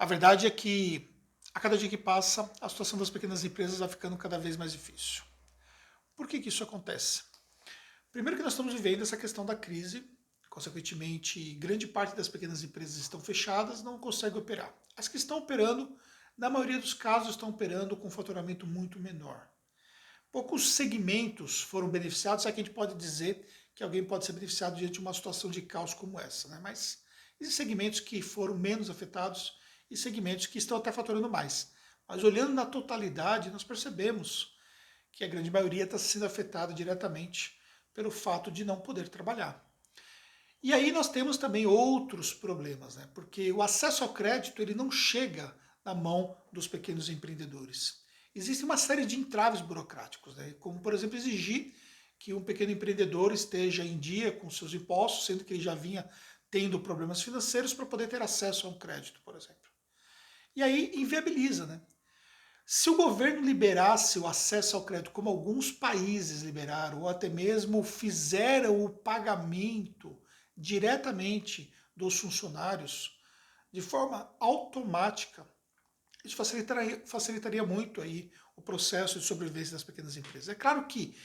A verdade é que, a cada dia que passa, a situação das pequenas empresas vai ficando cada vez mais difícil. Por que isso acontece? Primeiro que nós estamos vivendo essa questão da crise, consequentemente, grande parte das pequenas empresas estão fechadas, não conseguem operar. As que estão operando, na maioria dos casos, estão operando com um faturamento muito menor. Poucos segmentos foram beneficiados, é que a gente pode dizer que alguém pode ser beneficiado diante de uma situação de caos como essa, né? Mas existem segmentos que foram menos afetados e segmentos que estão até faturando mais. Mas olhando na totalidade, nós percebemos que a grande maioria está sendo afetada diretamente pelo fato de não poder trabalhar. E aí nós temos também outros problemas, né? Porque o acesso ao crédito ele não chega na mão dos pequenos empreendedores. Existe uma série de entraves burocráticos, né? Como, por exemplo, exigir que um pequeno empreendedor esteja em dia com seus impostos, sendo que ele já vinha tendo problemas financeiros para poder ter acesso a um crédito, por exemplo. E aí inviabiliza, né? Se o governo liberasse o acesso ao crédito, como alguns países liberaram, ou até mesmo fizeram o pagamento diretamente dos funcionários de forma automática, isso facilitaria muito aí o processo de sobrevivência das pequenas empresas. É claro que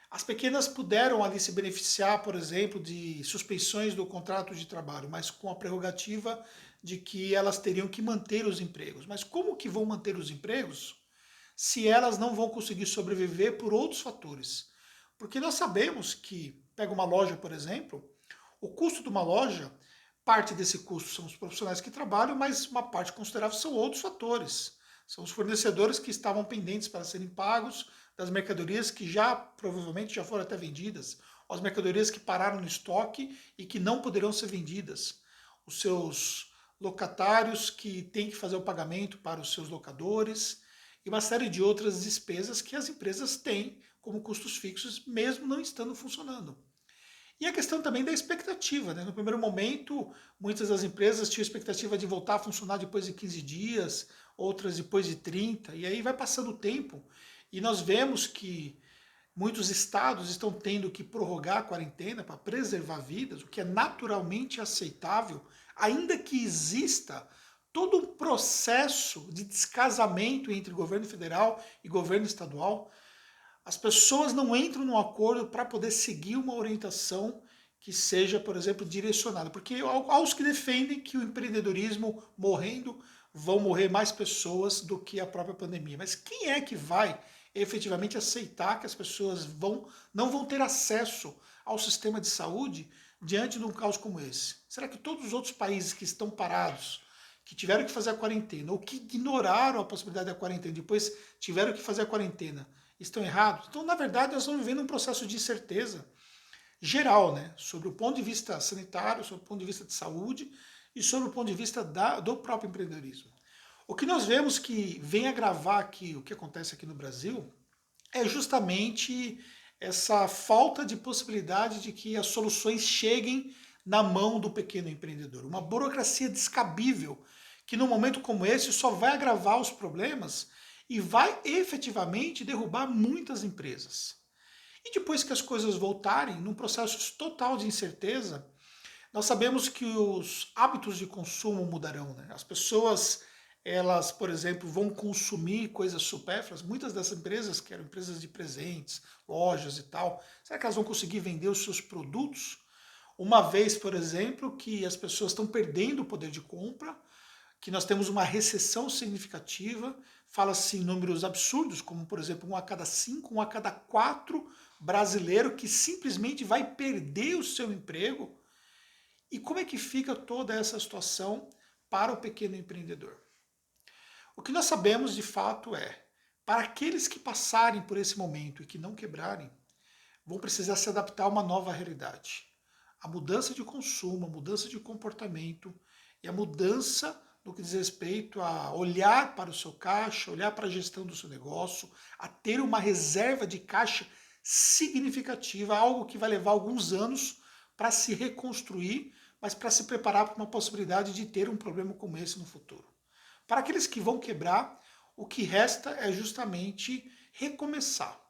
as pequenas puderam ali se beneficiar, por exemplo, de suspensões do contrato de trabalho, mas com a prerrogativa de que elas teriam que manter os empregos. Mas como que vão manter os empregos se elas não vão conseguir sobreviver por outros fatores? Porque nós sabemos que, pega uma loja, por exemplo, o custo de uma loja, parte desse custo são os profissionais que trabalham, mas uma parte considerável são outros fatores. São os fornecedores que estavam pendentes para serem pagos, das mercadorias que já provavelmente já foram até vendidas, ou as mercadorias que pararam no estoque e que não poderão ser vendidas, os seus locatários que têm que fazer o pagamento para os seus locadores e uma série de outras despesas que as empresas têm como custos fixos, mesmo não estando funcionando. E a questão também da expectativa, né? No primeiro momento, muitas das empresas tinham expectativa de voltar a funcionar depois de 15 dias, outras depois de 30, e aí vai passando o tempo, e nós vemos que muitos estados estão tendo que prorrogar a quarentena para preservar vidas, o que é naturalmente aceitável, ainda que exista todo um processo de descasamento entre governo federal e governo estadual. As pessoas não entram num acordo para poder seguir uma orientação que seja, por exemplo, direcionada. Porque aos que defendem que o empreendedorismo morrendo, vão morrer mais pessoas do que a própria pandemia. Mas quem é que vai efetivamente aceitar que as pessoas não vão ter acesso ao sistema de saúde diante de um caos como esse? Será que todos os outros países que estão parados, que tiveram que fazer a quarentena, ou que ignoraram a possibilidade da quarentena, depois tiveram que fazer a quarentena, estão errados? Então, na verdade, nós estamos vivendo um processo de incerteza geral, né? Sobre o ponto de vista sanitário, sobre o ponto de vista de saúde e sobre o ponto de vista do próprio empreendedorismo. O que nós vemos que vem agravar aqui o que acontece aqui no Brasil é justamente essa falta de possibilidade de que as soluções cheguem na mão do pequeno empreendedor. Uma burocracia descabível que num momento como esse só vai agravar os problemas e vai efetivamente derrubar muitas empresas. E depois que as coisas voltarem, num processo total de incerteza, nós sabemos que os hábitos de consumo mudarão, né? As pessoas, elas, por exemplo, vão consumir coisas supérfluas. Muitas dessas empresas, que eram empresas de presentes, lojas e tal, será que elas vão conseguir vender os seus produtos? Uma vez, por exemplo, que as pessoas estão perdendo o poder de compra, que nós temos uma recessão significativa, fala-se em números absurdos, como por exemplo 1 a cada 5, 1 a cada 4 brasileiro que simplesmente vai perder o seu emprego. E como é que fica toda essa situação para o pequeno empreendedor? O que nós sabemos de fato é, para aqueles que passarem por esse momento e que não quebrarem, vão precisar se adaptar a uma nova realidade. A mudança de consumo, a mudança de comportamento e a mudança no que diz respeito a olhar para o seu caixa, olhar para a gestão do seu negócio, a ter uma reserva de caixa significativa, algo que vai levar alguns anos para se reconstruir, mas para se preparar para uma possibilidade de ter um problema como esse no futuro. Para aqueles que vão quebrar, o que resta é justamente recomeçar.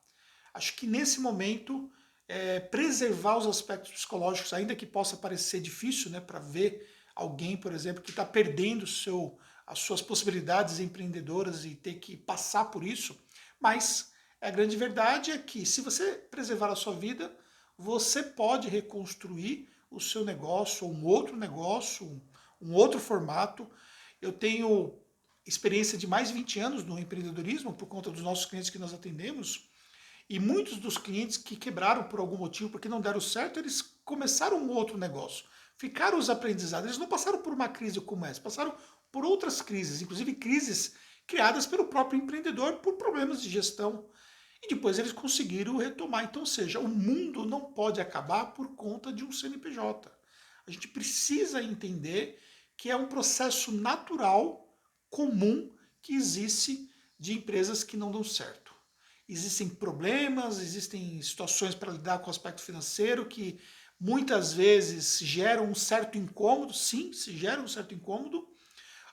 Acho que nesse momento, preservar os aspectos psicológicos, ainda que possa parecer difícil, né, para ver alguém, por exemplo, que está perdendo as suas possibilidades empreendedoras e ter que passar por isso, mas a grande verdade é que se você preservar a sua vida, você pode reconstruir o seu negócio, ou um outro negócio, um outro formato. Eu tenho experiência de mais de 20 anos no empreendedorismo por conta dos nossos clientes que nós atendemos, e muitos dos clientes que quebraram por algum motivo, porque não deram certo, eles começaram um outro negócio. Ficaram os aprendizados. Eles não passaram por uma crise como essa, passaram por outras crises, inclusive crises criadas pelo próprio empreendedor por problemas de gestão. E depois eles conseguiram retomar. Então, ou seja, o mundo não pode acabar por conta de um CNPJ. A gente precisa entender que é um processo natural, comum, que existe de empresas que não dão certo. Existem problemas, existem situações para lidar com o aspecto financeiro que muitas vezes geram um certo incômodo, sim, se gera um certo incômodo.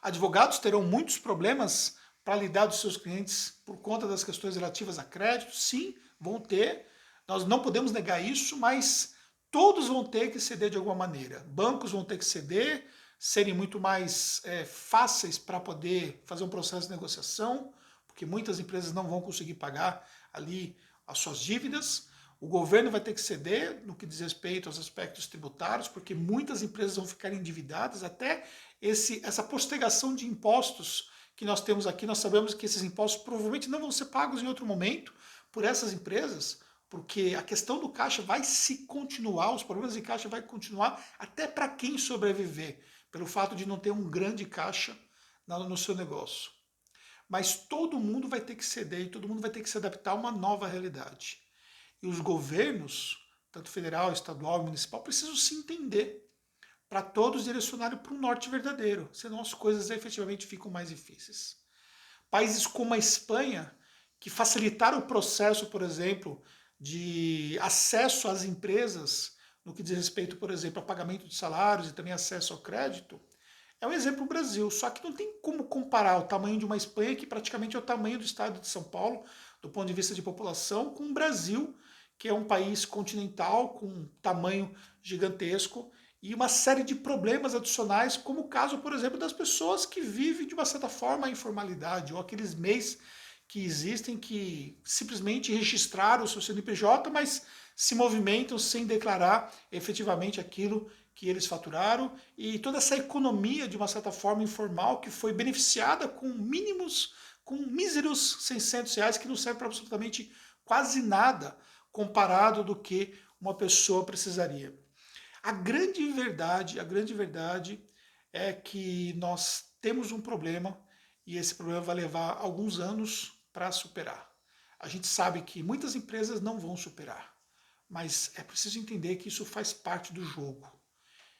Advogados terão muitos problemas para lidar dos seus clientes por conta das questões relativas a crédito, sim, vão ter. Nós não podemos negar isso, mas todos vão ter que ceder de alguma maneira. Bancos vão ter que ceder, serem muito mais fáceis para poder fazer um processo de negociação, porque muitas empresas não vão conseguir pagar ali as suas dívidas. O governo vai ter que ceder no que diz respeito aos aspectos tributários, porque muitas empresas vão ficar endividadas, até essa postergação de impostos que nós temos aqui, nós sabemos que esses impostos provavelmente não vão ser pagos em outro momento por essas empresas, porque a questão do caixa vai se continuar, os problemas de caixa vai continuar até para quem sobreviver, pelo fato de não ter um grande caixa no seu negócio. Mas todo mundo vai ter que ceder e todo mundo vai ter que se adaptar a uma nova realidade. E os governos, tanto federal, estadual e municipal, precisam se entender para todos direcionarem para um norte verdadeiro, senão as coisas efetivamente ficam mais difíceis. Países como a Espanha, que facilitaram o processo, por exemplo, de acesso às empresas, no que diz respeito, por exemplo, a pagamento de salários e também acesso ao crédito, é um exemplo do Brasil, só que não tem como comparar o tamanho de uma Espanha, que praticamente é o tamanho do estado de São Paulo, do ponto de vista de população, com o Brasil, que é um país continental, com um tamanho gigantesco, e uma série de problemas adicionais, como o caso, por exemplo, das pessoas que vivem de uma certa forma a informalidade, ou aqueles MEIs que existem que simplesmente registraram o seu CNPJ, mas se movimentam sem declarar efetivamente aquilo que eles faturaram, e toda essa economia, de uma certa forma informal, que foi beneficiada com míseros R$ 600, que não serve para absolutamente quase nada comparado do que uma pessoa precisaria. A grande verdade é que nós temos um problema e esse problema vai levar alguns anos para superar. A gente sabe que muitas empresas não vão superar, mas é preciso entender que isso faz parte do jogo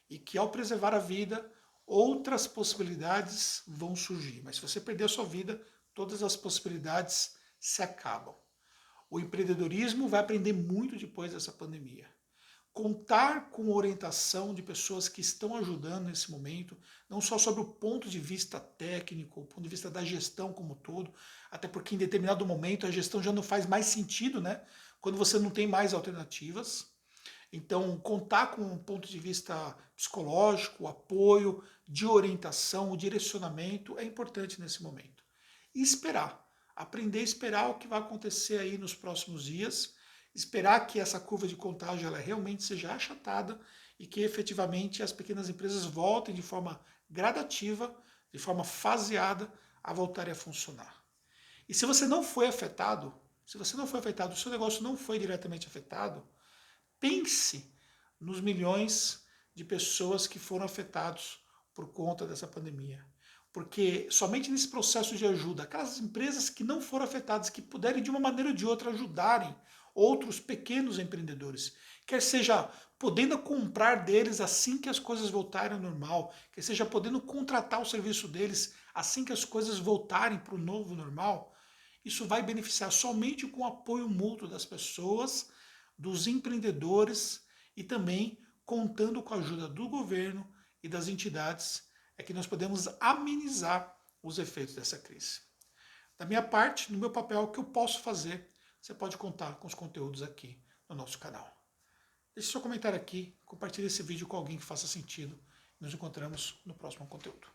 e que ao preservar a vida, outras possibilidades vão surgir. Mas se você perder a sua vida, todas as possibilidades se acabam. O empreendedorismo vai aprender muito depois dessa pandemia. Contar com orientação de pessoas que estão ajudando nesse momento, não só sobre o ponto de vista técnico, o ponto de vista da gestão como um todo, até porque em determinado momento a gestão já não faz mais sentido, né? Quando você não tem mais alternativas. Então, contar com um ponto de vista psicológico, o apoio, de orientação, o direcionamento é importante nesse momento. E esperar, aprender a esperar o que vai acontecer aí nos próximos dias, esperar que essa curva de contágio ela realmente seja achatada e que efetivamente as pequenas empresas voltem de forma gradativa, de forma faseada, a voltarem a funcionar. E se você não foi afetado, o seu negócio não foi diretamente afetado, pense nos milhões de pessoas que foram afetados por conta dessa pandemia. Porque somente nesse processo de ajuda, aquelas empresas que não foram afetadas, que puderem de uma maneira ou de outra ajudarem outros pequenos empreendedores, quer seja podendo comprar deles assim que as coisas voltarem ao normal, quer seja podendo contratar o serviço deles assim que as coisas voltarem para o novo normal, isso vai beneficiar somente com o apoio mútuo das pessoas, dos empreendedores e também contando com a ajuda do governo e das entidades, é que nós podemos amenizar os efeitos dessa crise. Da minha parte, no meu papel, o que eu posso fazer, você pode contar com os conteúdos aqui no nosso canal. Deixe seu comentário aqui, compartilhe esse vídeo com alguém que faça sentido. Nos encontramos no próximo conteúdo.